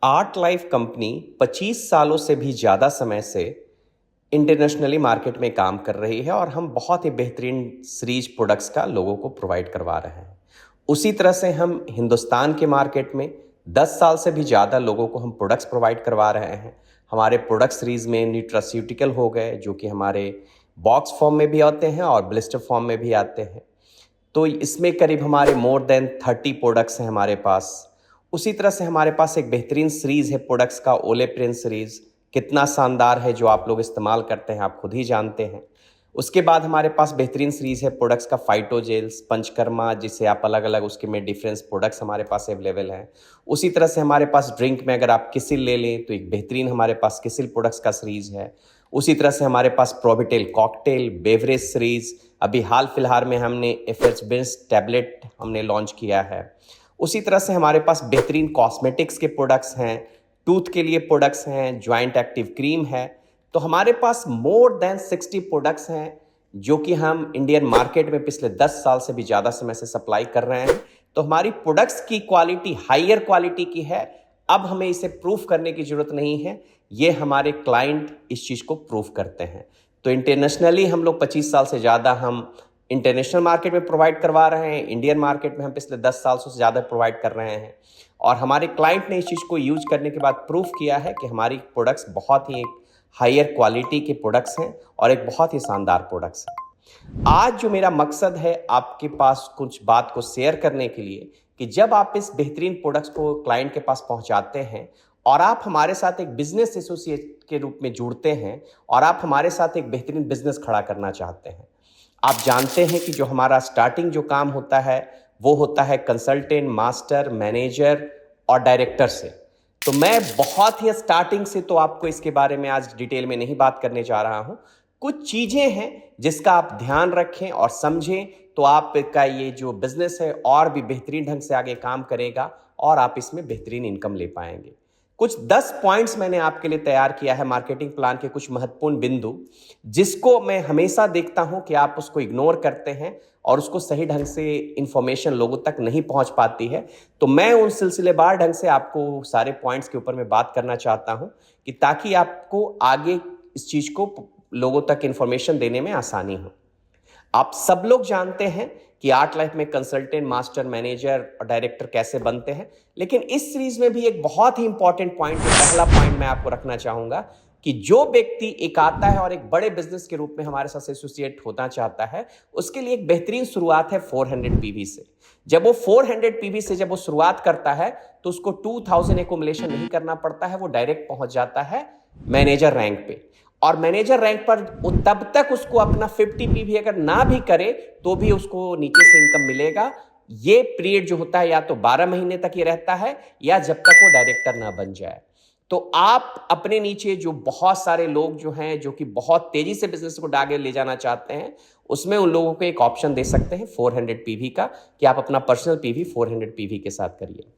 Art life company 25 सालों से भी ज़्यादा समय से इंटरनेशनली मार्केट में काम कर रही है और हम बहुत ही बेहतरीन सीरीज प्रोडक्ट्स का लोगों को प्रोवाइड करवा रहे हैं। उसी तरह से हम हिंदुस्तान के मार्केट में 10 साल से भी ज़्यादा लोगों को हम प्रोडक्ट्स प्रोवाइड करवा रहे हैं। हमारे प्रोडक्ट सीरीज में न्यूट्रास्यूटिकल हो गए, जो कि हमारे बॉक्स फॉर्म में भी आते हैं और ब्लिस्टर फॉर्म में भी आते हैं। तो इसमें करीब हमारे मोर देन 30 प्रोडक्ट्स हैं हमारे पास। उसी तरह से हमारे पास एक बेहतरीन सीरीज़ है प्रोडक्ट्स का, ओले प्रिंस सीरीज़। कितना शानदार है, जो आप लोग इस्तेमाल करते हैं आप खुद ही जानते हैं। उसके बाद हमारे पास बेहतरीन सीरीज़ है प्रोडक्ट्स का, फाइटोजेल्स, पंचकर्मा, जिसे आप अलग अलग उसके में डिफरेंस प्रोडक्ट्स हमारे पास अवेलेबल हैं। उसी तरह से हमारे पास ड्रिंक में अगर आप किसिल ले लें तो एक बेहतरीन हमारे पास किसिल प्रोडक्ट्स का सीरीज़ है। उसी तरह से हमारे पास प्रोविटेल कॉकटेल बेवरेज सीरीज़, अभी हाल फिलहाल में हमने एफएचबिन्स टैबलेट हमने लॉन्च किया है। उसी तरह से हमारे पास बेहतरीन कॉस्मेटिक्स के प्रोडक्ट्स हैं, टूथ के लिए प्रोडक्ट्स हैं, जॉइंट एक्टिव क्रीम है। तो हमारे पास मोर देन 60 प्रोडक्ट्स हैं जो कि हम इंडियन मार्केट में पिछले 10 साल से भी ज़्यादा समय से सप्लाई कर रहे हैं। तो हमारी प्रोडक्ट्स की क्वालिटी हायर क्वालिटी की है। अब हमें इसे प्रूफ करने की ज़रूरत नहीं है, ये हमारे क्लाइंट इस चीज़ को प्रूफ करते हैं। तो इंटरनेशनली हम लोग 25 साल से ज़्यादा हम इंटरनेशनल मार्केट में प्रोवाइड करवा रहे हैं। इंडियन मार्केट में हम पिछले 10 साल से ज़्यादा प्रोवाइड कर रहे हैं और हमारे क्लाइंट ने इस चीज़ को यूज करने के बाद प्रूफ किया है कि हमारी प्रोडक्ट्स बहुत ही एक हायर क्वालिटी के प्रोडक्ट्स हैं और एक बहुत ही शानदार प्रोडक्ट्स हैं। आज जो मेरा मकसद है आपके पास कुछ बात को शेयर करने के लिए, कि जब आप इस बेहतरीन प्रोडक्ट्स को क्लाइंट के पास पहुंचाते हैं और आप हमारे साथ एक बिजनेस एसोसिएट के रूप में जुड़ते हैं और आप हमारे साथ एक बेहतरीन बिजनेस खड़ा करना चाहते हैं। आप जानते हैं कि जो हमारा स्टार्टिंग जो काम होता है वो होता है कंसल्टेंट, मास्टर, मैनेजर और डायरेक्टर से। तो मैं बहुत ही स्टार्टिंग से तो आपको इसके बारे में आज डिटेल में नहीं बात करने जा रहा हूं। कुछ चीजें हैं जिसका आप ध्यान रखें और समझें, तो आपका ये जो बिजनेस है और भी बेहतरीन ढंग से आगे काम करेगा और आप इसमें बेहतरीन इनकम ले पाएंगे। कुछ 10 पॉइंट्स मैंने आपके लिए तैयार किया है, मार्केटिंग प्लान के कुछ महत्वपूर्ण बिंदु, जिसको मैं हमेशा देखता हूं कि आप उसको इग्नोर करते हैं और उसको सही ढंग से इंफॉर्मेशन लोगों तक नहीं पहुंच पाती है। तो मैं उन सिलसिलेवार ढंग से आपको सारे पॉइंट्स के ऊपर मैं बात करना चाहता हूं, कि ताकि आपको आगे इस चीज को लोगों तक इंफॉर्मेशन देने में आसानी हो। आप सब लोग जानते हैं कि आर्ट लाइफ में कंसल्टेंट, मास्टर, मैनेजर और डायरेक्टर कैसे बनते हैं, लेकिन इस सीरीज में भी एक बहुत ही इंपॉर्टेंट पॉइंट, पहला पॉइंट मैं आपको रखना चाहूंगा, कि जो व्यक्ति एक आता है और एक बड़े बिजनेस के रूप में हमारे साथ एसोसिएट होना चाहता है, उसके लिए एक बेहतरीन शुरुआत है 400 पीवी से। जब वो 400 पीवी से जब वो शुरुआत करता है तो उसको 2000 एकुमुलेशन नहीं करना पड़ता है, वो डायरेक्ट पहुंच जाता है मैनेजर रैंक पे। और मैनेजर रैंक पर तब तक उसको अपना 50 पीवी अगर ना भी करे तो भी उसको नीचे से इनकम मिलेगा। ये पीरियड जो होता है या तो 12 महीने तक ये रहता है या जब तक वो डायरेक्टर ना बन जाए। तो आप अपने नीचे जो बहुत सारे लोग जो हैं, जो कि बहुत तेजी से बिजनेस को आगे ले जाना चाहते हैं, उसमें उन लोगों को एक ऑप्शन दे सकते हैं 400 पीवी का, कि आप अपना पर्सनल पीवी 400 पीवी के साथ करिए।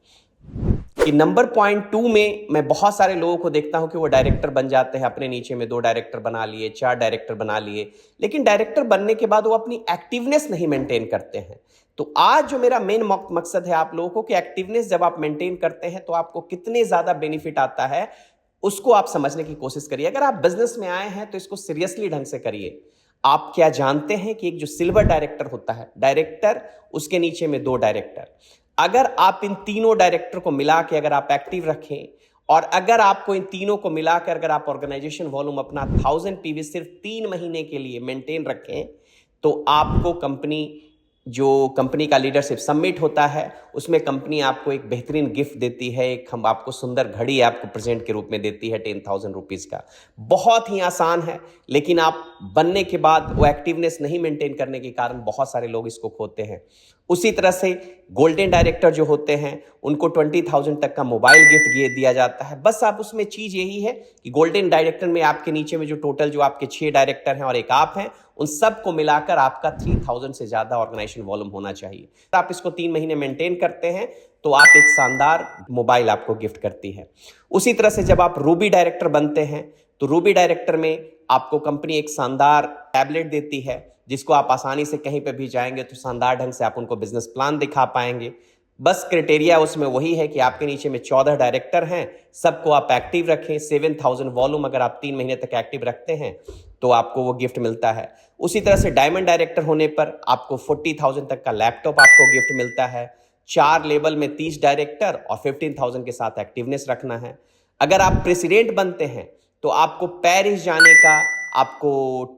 कि नंबर पॉइंट 2 में मैं बहुत सारे लोगों को देखता हूं कि वो डायरेक्टर बन जाते हैं, अपने नीचे में 2 डायरेक्टर बना लिए, 4 डायरेक्टर बना लिए, लेकिन डायरेक्टर बनने के बाद वो अपनी एक्टिवनेस नहीं मेंटेन करते हैं। तो आज जो मेरा मेन मकसद है आप लोगों को, कि एक्टिवनेस जब आप मेंटेन करते हैं तो आपको कितने ज्यादा बेनिफिट आता है, उसको आप समझने की कोशिश करिए। अगर आप बिजनेस में आए हैं तो इसको सीरियसली ढंग से करिए। आप क्या जानते हैं कि एक जो सिल्वर डायरेक्टर होता है, डायरेक्टर, उसके नीचे में 2 डायरेक्टर, अगर आप इन तीनों डायरेक्टर को मिला के अगर आप एक्टिव रखें और अगर आपको इन तीनों को मिलाकर अगर आप ऑर्गेनाइजेशन वॉल्यूम अपना 1000 पीवी सिर्फ 3 महीने के लिए मेंटेन रखें, तो आपको कंपनी का लीडरशिप समिट होता है, उसमें कंपनी आपको एक बेहतरीन गिफ्ट देती है। एक हम आपको सुंदर घड़ी आपको प्रेजेंट के रूप में देती है 10,000 रुपीज का। बहुत ही आसान है, लेकिन आप बनने के बाद वो एक्टिवनेस नहीं मेंटेन करने के कारण बहुत सारे लोग इसको खोते हैं। उसी तरह से गोल्डन डायरेक्टर जो होते हैं उनको 20,000 तक का मोबाइल गिफ्ट दिया जाता है। बस आप उसमें चीज यही है कि गोल्डन डायरेक्टर में आपके नीचे में जो टोटल जो आपके 6 डायरेक्टर हैं और एक आप हैं, उन सब को मिलाकर आपका 3000 से ज्यादा ऑर्गेनाइजेशन वॉल्यूम होना चाहिए। आप इसको 3 महीने मेंटेन करते हैं तो आप एक शानदार मोबाइल आपको गिफ्ट करती है। उसी तरह से जब आप रूबी डायरेक्टर बनते हैं तो रूबी डायरेक्टर में आपको कंपनी एक शानदार टैबलेट देती है, जिसको आप आसानी से कहीं पे भी जाएंगे तो शानदार ढंग से आप उनको बिजनेस प्लान दिखा पाएंगे। बस क्राइटेरिया उसमें वही है कि आपके नीचे में 14 डायरेक्टर हैं, सबको आप एक्टिव रखें। 7,000 वॉल्यूम अगर आप 3 महीने तक एक्टिव रखते हैं तो आपको वो गिफ्ट मिलता है। उसी तरह से डायमंड डायरेक्टर होने पर आपको 40,000 तक का लैपटॉप आपको गिफ्ट मिलता है। 4 लेवल में 30 डायरेक्टर और 15,000 के साथ एक्टिवनेस रखना है। अगर आप प्रेसिडेंट बनते हैं तो आपको पेरिस जाने का आपको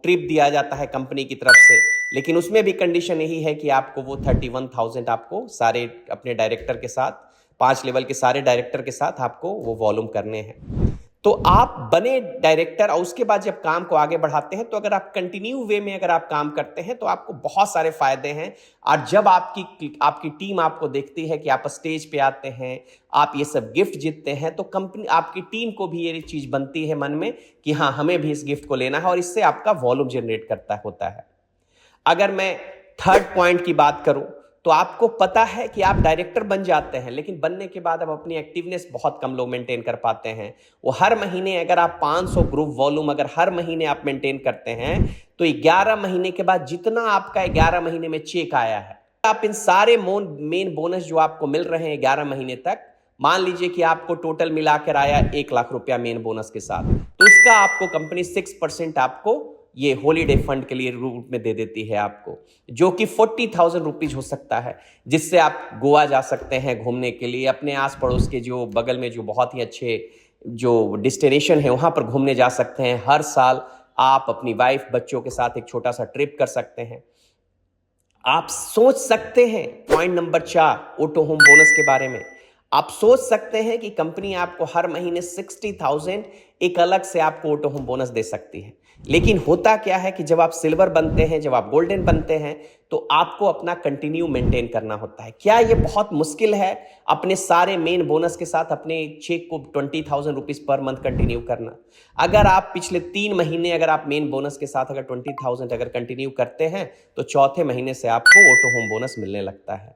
ट्रिप दिया जाता है कंपनी की तरफ से, लेकिन उसमें भी कंडीशन यही है कि आपको वो 31,000 आपको सारे अपने डायरेक्टर के साथ, 5 लेवल के सारे डायरेक्टर के साथ आपको वो वॉल्यूम करने हैं। तो आप बने डायरेक्टर और उसके बाद जब काम को आगे बढ़ाते हैं तो अगर आप कंटिन्यू वे में अगर आप काम करते हैं तो आपको बहुत सारे फायदे हैं। और जब आपकी टीम आपको देखती है कि आप स्टेज पे आते हैं, आप ये सब गिफ्ट जीतते हैं, तो कंपनी आपकी टीम को भी ये चीज बनती है मन में कि हाँ, हमें भी इस गिफ्ट को लेना है, और इससे आपका वॉल्यूम जनरेट करता होता है। अगर मैं थर्ड पॉइंट की बात करूं तो आपको पता है कि आप डायरेक्टर बन जाते हैं, लेकिन बनने के बाद अब अपनी एक्टिवनेस बहुत कम लोग मेंटेन कर पाते हैं। वो हर महीने अगर आप 500 ग्रुप वॉल्यूम अगर हर महीने आप मेंटेन करते हैं तो 11 महीने के बाद जितना आपका 11 महीने में चेक आया है, आप इन सारे मेन बोनस जो आपको मिल रहे हैं 11 महीने तक, मान लीजिए कि आपको टोटल मिलाकर आया 1 लाख रुपया मेन बोनस के साथ, तो उसका आपको कंपनी 6% आपको ये हॉलीडे फंड के लिए रूप में दे देती है आपको, जो कि 40,000 रुपीज हो सकता है, जिससे आप गोवा जा सकते हैं घूमने के लिए। अपने आस पड़ोस के जो बगल में जो बहुत ही अच्छे जो डेस्टिनेशन है वहां पर घूमने जा सकते हैं। हर साल आप अपनी वाइफ बच्चों के साथ एक छोटा सा ट्रिप कर सकते हैं। आप सोच सकते हैं point number 4 auto home bonus के बारे में। आप सोच सकते हैं कि कंपनी आपको हर महीने 60,000 एक अलग से आपको ऑटो होम बोनस दे सकती है। लेकिन होता क्या है कि जब आप सिल्वर बनते हैं, जब आप गोल्डन बनते हैं, तो आपको अपना कंटिन्यू मेंटेन करना होता है। क्या ये बहुत मुश्किल है अपने सारे मेन बोनस के साथ अपने चेक को 20,000 रुपीज पर मंथ कंटिन्यू करना? अगर आप पिछले 3 महीने अगर आप मेन बोनस के साथ अगर 20,000 अगर कंटिन्यू करते हैं तो चौथे महीने से आपको ऑटो होम बोनस मिलने लगता है।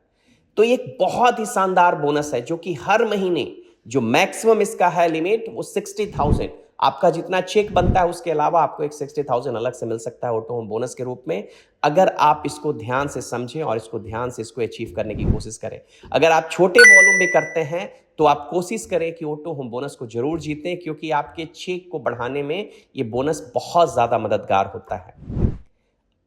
तो ये बहुत ही शानदार बोनस है, जो कि हर महीने जो मैक्सिमम इसका है लिमिट वो 60,000, आपका जितना चेक बनता है उसके अलावा आपको एक 60,000 अलग से मिल सकता है ऑटो होम बोनस के रूप में, अगर आप इसको ध्यान से समझें और इसको ध्यान से इसको अचीव करने की कोशिश करें। अगर आप छोटे वॉल्यूम में करते हैं तो आप कोशिश करें कि ऑटो होम बोनस को जरूर जीतें, क्योंकि आपके चेक को बढ़ाने में ये बोनस बहुत ज्यादा मददगार होता है।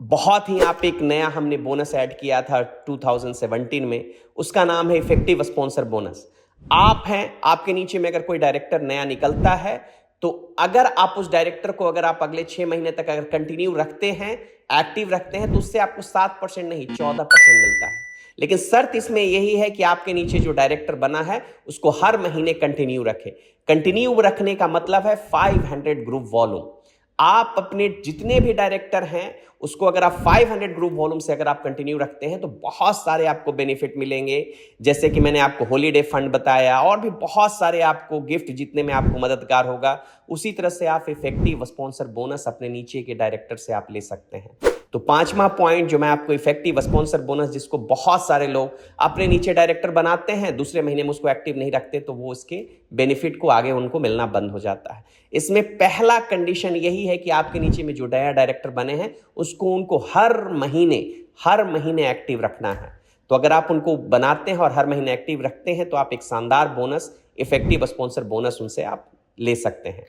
बहुत ही आप एक नया हमने बोनस ऐड किया था 2017 में, उसका नाम है इफेक्टिव स्पॉन्सर बोनस। आप हैं, आपके नीचे में अगर कोई डायरेक्टर नया निकलता है तो अगर आप उस डायरेक्टर को अगर आप अगले 6 महीने तक अगर कंटिन्यू रखते हैं, एक्टिव रखते हैं, तो उससे आपको 7% नहीं 14% मिलता है। लेकिन शर्त इसमें यही है कि आपके नीचे जो डायरेक्टर बना है उसको हर महीने कंटिन्यू रखें। कंटिन्यू रखने का मतलब है 500 ग्रुप वॉल्यूम। आप अपने जितने भी डायरेक्टर हैं उसको अगर आप 500 ग्रुप वॉल्यूम से अगर आप कंटिन्यू रखते हैं तो बहुत सारे आपको बेनिफिट मिलेंगे, जैसे कि मैंने आपको हॉलीडे फंड बताया, और भी बहुत सारे आपको गिफ्ट जीतने में आपको मददगार होगा। उसी तरह से आप इफेक्टिव स्पॉन्सर बोनस अपने नीचे के डायरेक्टर से आप ले सकते हैं। तो 5वां पॉइंट जो मैं आपको इफेक्टिव स्पॉन्सर बोनस, जिसको बहुत सारे लोग अपने नीचे डायरेक्टर बनाते हैं, दूसरे महीने में उसको एक्टिव नहीं रखते, तो वो इसके बेनिफिट को आगे उनको मिलना बंद हो जाता है। इसमें पहला कंडीशन यही है कि आपके नीचे में जो नया डायरेक्टर बने हैं उसको उनको हर महीने एक्टिव रखना है। तो अगर आप उनको बनाते हैं और हर महीने एक्टिव रखते हैं तो आप एक शानदार बोनस, इफेक्टिव स्पॉन्सर बोनस उनसे आप ले सकते हैं।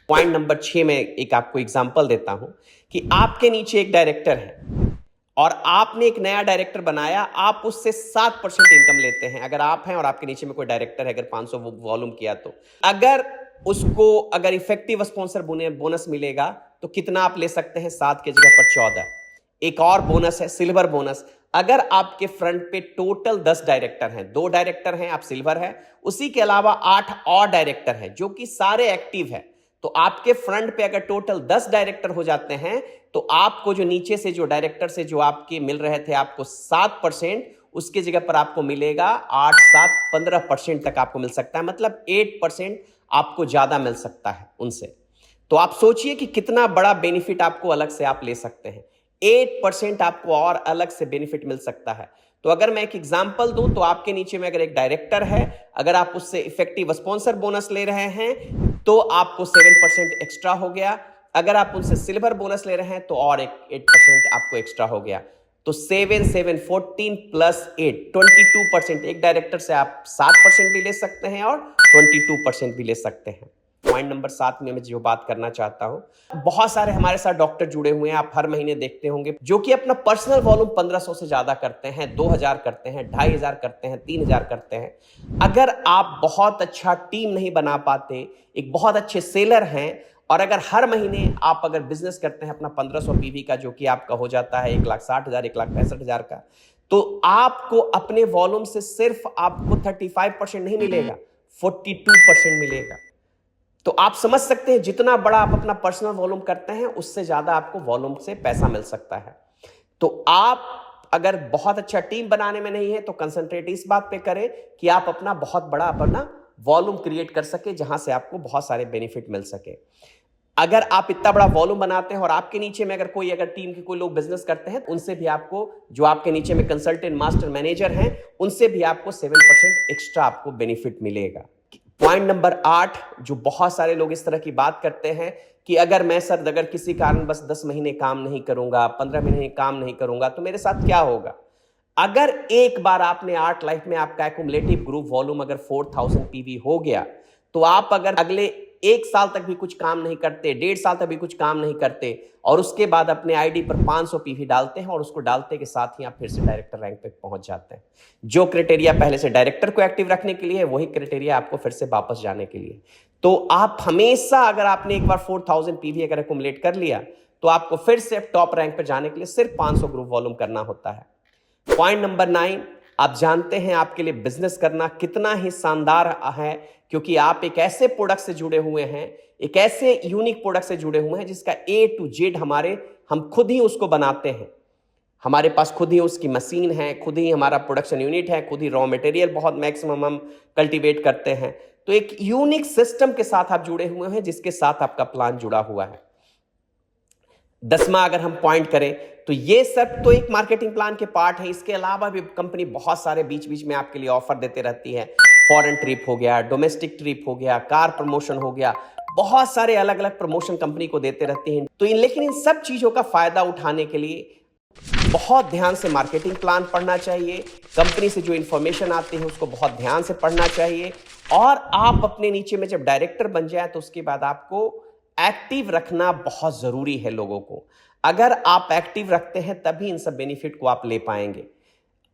पॉइंट नंबर 6 में एक आपको एग्जांपल देता हूं कि आपके नीचे एक डायरेक्टर है और आपने एक नया डायरेक्टर बनाया, आप उससे 7% इनकम लेते हैं। अगर आप हैं और आपके नीचे में कोई डायरेक्टर है, अगर 500 वॉल्यूम किया, तो अगर उसको अगर इफेक्टिव स्पॉन्सर बोनस मिलेगा तो कितना आप ले सकते हैं? 7 की जगह पर 14। एक और बोनस है सिल्वर बोनस। अगर आपके फ्रंट पे टोटल 10 डायरेक्टर हैं, 2 डायरेक्टर हैं, आप सिल्वर है, उसी के अलावा 8 और डायरेक्टर हैं जो कि सारे एक्टिव है, तो आपके फ्रंट पे अगर टोटल 10 डायरेक्टर हो जाते हैं तो आपको जो नीचे से जो डायरेक्टर से जो आपके मिल रहे थे आपको 7%, उसके जगह पर आपको मिलेगा 8, 7, 15% तक आपको मिल सकता है। मतलब 8% आपको ज्यादा मिल सकता है उनसे। तो आप सोचिए कि कितना बड़ा बेनिफिट आपको अलग से आप ले सकते हैं। 8% आपको और अलग से बेनिफिट मिल सकता है। तो अगर मैं एक एग्जांपल दूं तो आपके नीचे में अगर एक डायरेक्टर है, अगर आप उससे इफेक्टिव स्पॉन्सर बोनस ले रहे हैं तो आपको 7% एक्स्ट्रा हो गया। अगर आप उनसे सिल्वर बोनस ले रहे हैं तो और एक 8% आपको एक्स्ट्रा हो गया। तो 7 7 14 प्लस 8 22%। एक डायरेक्टर से आप 7% भी ले सकते हैं और 22% भी ले सकते हैं। पॉइंट नंबर 7 में मैं जो बात करना चाहता हूं, बहुत सारे हमारे साथ डॉक्टर जुड़े हुए हैं, आप हर महीने देखते होंगे, जो कि अपना पर्सनल वॉल्यूम 1500 से ज्यादा करते हैं, 2000 करते हैं, 2500 करते हैं, 3000 करते हैं। अगर आप बहुत अच्छा टीम नहीं बना पाते, एक बहुत अच्छे सेलर हैं, और अगर हर महीने आप अगर बिजनेस करते हैं अपना 1500 पीवी का, जो कि आपका हो जाता है 1,60,000 1,65,000 का, तो आपको अपने वॉल्यूम से सिर्फ आपको 35% नहीं मिलेगा, 42% मिलेगा। तो आप समझ सकते हैं जितना बड़ा आप अपना पर्सनल वॉल्यूम करते हैं, उससे ज्यादा आपको वॉल्यूम से पैसा मिल सकता है। तो आप अगर बहुत अच्छा टीम बनाने में नहीं है तो कंसंट्रेट इस बात पे करें कि आप अपना बहुत बड़ा अपना वॉल्यूम क्रिएट कर सके, जहां से आपको बहुत सारे बेनिफिट मिल सके। अगर आप इतना बड़ा वॉल्यूम बनाते हैं और आपके नीचे में अगर टीम के कोई लोग बिजनेस करते हैं, उनसे भी आपको, जो आपके नीचे में कंसल्टेंट मास्टर मैनेजर हैं, उनसे भी आपको 7% एक्स्ट्रा आपको बेनिफिट मिलेगा। पॉइंट नंबर 8, जो बहुत सारे लोग इस तरह की बात करते हैं कि अगर किसी कारण बस 10 महीने काम नहीं करूंगा, 15 महीने काम नहीं करूंगा, तो मेरे साथ क्या होगा। अगर एक बार आपने आर्ट लाइफ में आपका एक्युमुलेटिव ग्रुप वॉल्यूम अगर 4000 पीवी हो गया, तो आप अगर अगले 1 साल तक भी कुछ काम नहीं करते, 1.5 साल तक भी कुछ काम नहीं करते, और उसके बाद अपने आईडी पर 500 पीवी डालते हैं, और उसको डालते के साथ ही आप फिर से डायरेक्टर रैंक पे पहुंच जाते हैं। जो क्राइटेरिया पहले से डायरेक्टर को एक्टिव रखने के लिए है, वही क्राइटेरिया आपको फिर से वापस जाने के लिए। तो आप हमेशा, अगर आपने एक बार 4000 पीवी अगर एक्युमुलेट कर लिया, तो आपको फिर से टॉप रैंक पर जाने के लिए सिर्फ 500 ग्रुप वॉल्यूम करना होता है। पॉइंट नंबर 9, आप जानते हैं आपके लिए बिजनेस करना कितना ही शानदार है, क्योंकि आप एक ऐसे प्रोडक्ट से जुड़े हुए हैं, एक ऐसे यूनिक प्रोडक्ट से जुड़े हुए हैं जिसका A to Z हम खुद ही उसको बनाते हैं। हमारे पास खुद ही उसकी मशीन है, खुद ही हमारा प्रोडक्शन यूनिट है, खुद ही रॉ मटेरियल बहुत मैक्सिमम हम कल्टीवेट करते हैं। तो एक यूनिक सिस्टम के साथ आप जुड़े हुए हैं, जिसके साथ आपका प्लान जुड़ा हुआ है। 10वां अगर हम पॉइंट करें, तो ये सब तो एक मार्केटिंग प्लान के पार्ट है। इसके अलावा भी कंपनी बहुत सारे बीच बीच में आपके लिए ऑफर देते रहती है। फॉरेन ट्रिप हो गया, डोमेस्टिक ट्रिप हो गया, कार प्रमोशन हो गया, बहुत सारे अलग अलग प्रमोशन कंपनी को देते रहते हैं। तो लेकिन इन सब चीजों का फायदा उठाने के लिए बहुत ध्यान से मार्केटिंग प्लान पढ़ना चाहिए। कंपनी से जो इंफॉर्मेशन आती है उसको बहुत ध्यान से पढ़ना चाहिए। और आप अपने नीचे में जब डायरेक्टर बन जाए, तो उसके बाद आपको एक्टिव रखना बहुत जरूरी है लोगों को। अगर आप एक्टिव रखते हैं, तभी इन सब बेनिफिट को आप ले पाएंगे।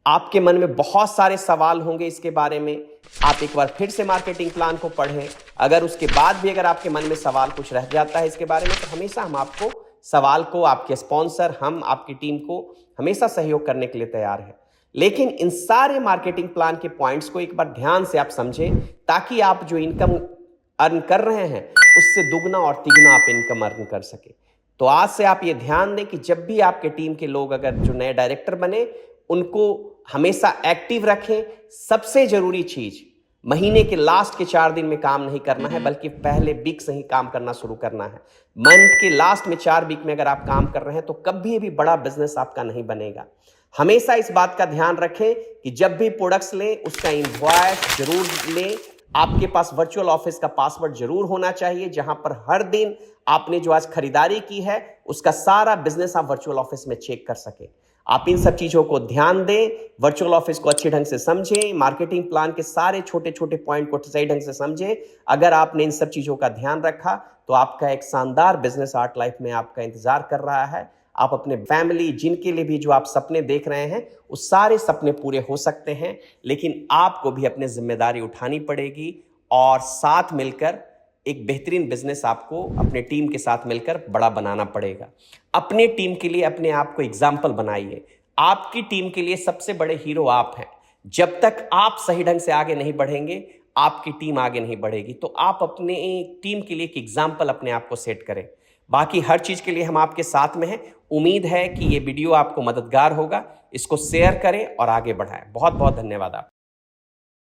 आपके मन में बहुत सारे सवाल होंगे इसके बारे में, आप एक बार फिर से मार्केटिंग प्लान को पढ़ें। अगर उसके बाद भी अगर आपके मन में सवाल कुछ रह जाता है इसके बारे में, तो हमेशा हम आपको सवाल को, आपके स्पॉन्सर, हम आपकी टीम को हमेशा सहयोग करने के लिए तैयार हैं। लेकिन इन सारे मार्केटिंग प्लान के पॉइंट्स को एक बार ध्यान से आप समझें, ताकि आप जो इनकम अर्न कर रहे हैं उससे दुगना और तिगुना आप इनकम अर्न कर सके। तो आज से आप ये ध्यान दें कि जब भी आपके टीम के लोग अगर जो नए डायरेक्टर बने, उनको हमेशा एक्टिव रखें। सबसे जरूरी चीज, महीने के लास्ट के 4 दिन में काम नहीं करना है, बल्कि पहले वीक से ही काम करना शुरू करना है। मंथ के लास्ट में 4 वीक में अगर आप काम कर रहे हैं, तो कभी भी बड़ा बिजनेस आपका नहीं बनेगा। हमेशा इस बात का ध्यान रखें कि जब भी प्रोडक्ट्स लें, उसका इनवॉइस जरूर लें। आपके पास वर्चुअल ऑफिस का पासवर्ड जरूर होना चाहिए, जहां पर हर दिन आपने जो आज खरीदारी की है उसका सारा बिजनेस आप वर्चुअल ऑफिस में चेक कर सके। आप इन सब चीजों को ध्यान दें, वर्चुअल ऑफिस को अच्छे ढंग से समझें, मार्केटिंग प्लान के सारे छोटे छोटे पॉइंट को सही ढंग से समझें। अगर आपने इन सब चीजों का ध्यान रखा, तो आपका एक शानदार बिजनेस आर्ट लाइफ में आपका इंतजार कर रहा है। आप अपने फैमिली, जिनके लिए भी जो आप सपने देख रहे हैं, उस सारे सपने पूरे हो सकते हैं। लेकिन आपको भी अपनी जिम्मेदारी उठानी पड़ेगी, और साथ मिलकर एक बेहतरीन बिजनेस आपको अपने टीम के साथ मिलकर बड़ा बनाना पड़ेगा। अपने टीम के लिए अपने आप को एग्जाम्पल बनाइए। आपकी टीम के लिए सबसे बड़े हीरो आप हैं। जब तक आप सही ढंग से आगे नहीं बढ़ेंगे, आपकी टीम आगे नहीं बढ़ेगी। तो आप अपने टीम के लिए एक एग्जाम्पल अपने आप को सेट करें। बाकी हर चीज के लिए हम आपके साथ में हैं। उम्मीद है कि ये वीडियो आपको मददगार होगा। इसको शेयर करें और आगे बढ़ाएं। बहुत बहुत धन्यवाद आप।